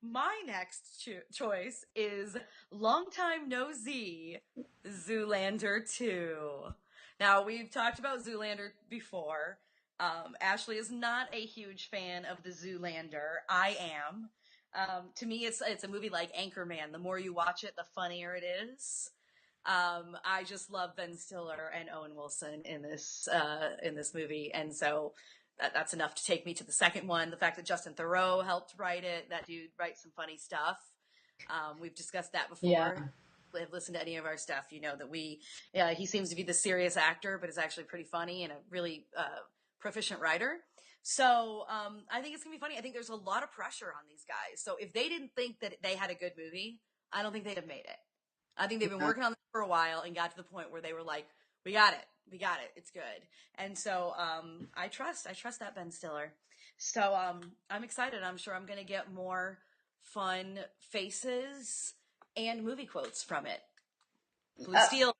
my next choice is Long Time No Z, Zoolander 2. Now, we've talked about Zoolander before. Ashley is not a huge fan of the Zoolander. I am. To me, it's a movie like Anchorman. The more you watch it, the funnier it is. I just love Ben Stiller and Owen Wilson in this movie, and so that's enough to take me to the second one. The fact that Justin Theroux helped write it, that dude writes some funny stuff. We've discussed that Yeah. before. Have listened to any of our stuff, you know that he seems to be the serious actor, but is actually pretty funny and a really proficient writer. So I think it's gonna be funny. I think there's a lot of pressure on these guys. So if they didn't think that they had a good movie, I don't think they'd have made it. I think they've been working on this for a while and got to the point where they were like, we got it, it's good. And so I trust that Ben Stiller. So I'm excited. I'm sure I'm going to get more fun faces and movie quotes from it. Blue Steel.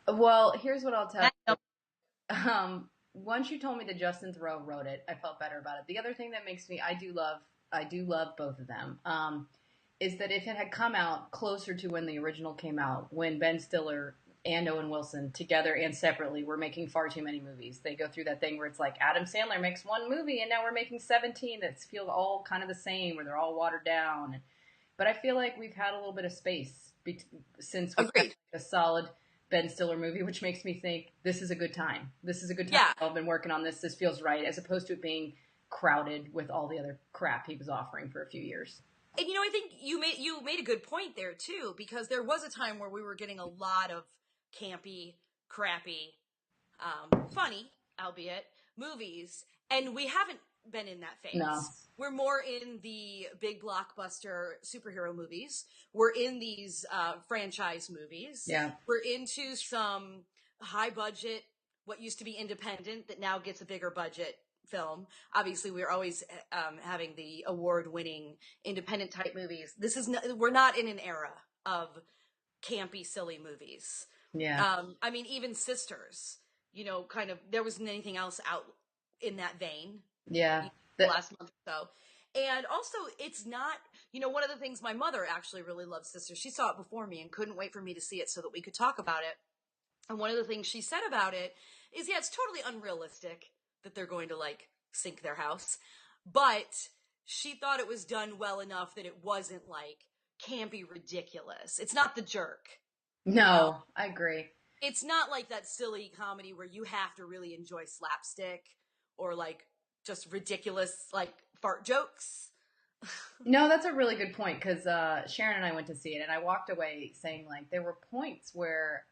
Well, here's what I'll tell you. Once you told me that Justin Theroux wrote it, I felt better about it. The other thing that makes me, I do love both of them. Is that if it had come out closer to when the original came out, when Ben Stiller and Owen Wilson together and separately were making far too many movies. They go through that thing where it's like Adam Sandler makes one movie and now we're making 17 that feel all kind of the same, where they're all watered down. But I feel like we've had a little bit of space since we've had a solid Ben Stiller movie, which makes me think this is a good time. This is a good time. Yeah. I've been working on this. This feels right, as opposed to it being crowded with all the other crap he was offering for a few years. And I think you made a good point there too, because there was a time where we were getting a lot of campy, crappy, funny, albeit, movies, and we haven't been in that phase. No. We're more in the big blockbuster superhero movies. We're in these franchise movies. Yeah. We're into some high budget, what used to be independent that now gets a bigger budget film. Obviously, we're always having the award-winning independent type movies. We're not in an era of campy, silly movies. Yeah. I mean, even Sisters, kind of, there wasn't anything else out in that vein. Yeah. Last month or so. And also, it's not, one of the things, my mother actually really loves Sisters. She saw it before me and couldn't wait for me to see it so that we could talk about it. And one of the things she said about it is, yeah, it's totally unrealistic that they're going to sink their house. But she thought it was done well enough that it wasn't campy ridiculous. It's not The Jerk. No, I agree. It's not like that silly comedy where you have to really enjoy slapstick or just ridiculous fart jokes. No, that's a really good point, because Sharon and I went to see it, and I walked away saying there were points where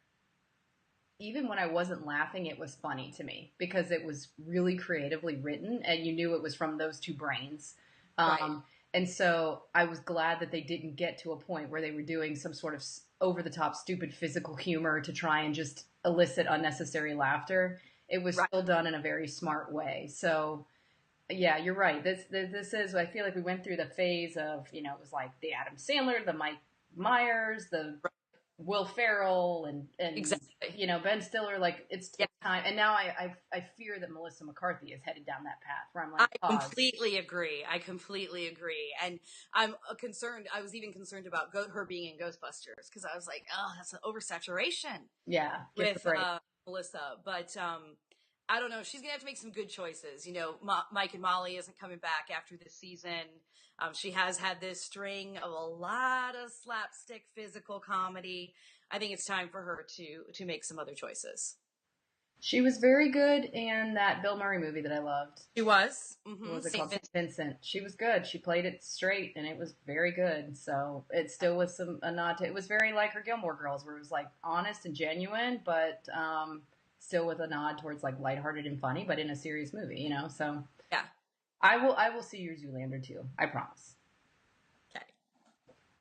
even when I wasn't laughing, it was funny to me because it was really creatively written and you knew it was from those two brains. Right. And so I was glad that they didn't get to a point where they were doing some sort of over the top, stupid physical humor to try and just elicit unnecessary laughter. It was still done in a very smart way. So yeah, you're right. This is, I feel like we went through the phase of, it was like the Adam Sandler, the Mike Myers, the Will Ferrell, and exactly. Ben Stiller. It's time, and now I fear that Melissa McCarthy is headed down that path. Where I'm like, I completely agree. And I'm concerned. I was even concerned about her being in Ghostbusters because I was like, oh, that's an oversaturation. Yeah, with Melissa, but I don't know. She's gonna have to make some good choices. Mike and Molly isn't coming back after this season. She has had this string of a lot of slapstick physical comedy. I think it's time for her to make some other choices. She was very good in that Bill Murray movie that I loved. She was. Mm-hmm. What was it called? St. Vincent. She was good. She played it straight, and it was very good. So it still was a nod to. It was very like her Gilmore Girls, where it was honest and genuine, but still with a nod towards lighthearted and funny, but in a serious movie. So yeah, I will see your Zoolander too. I promise.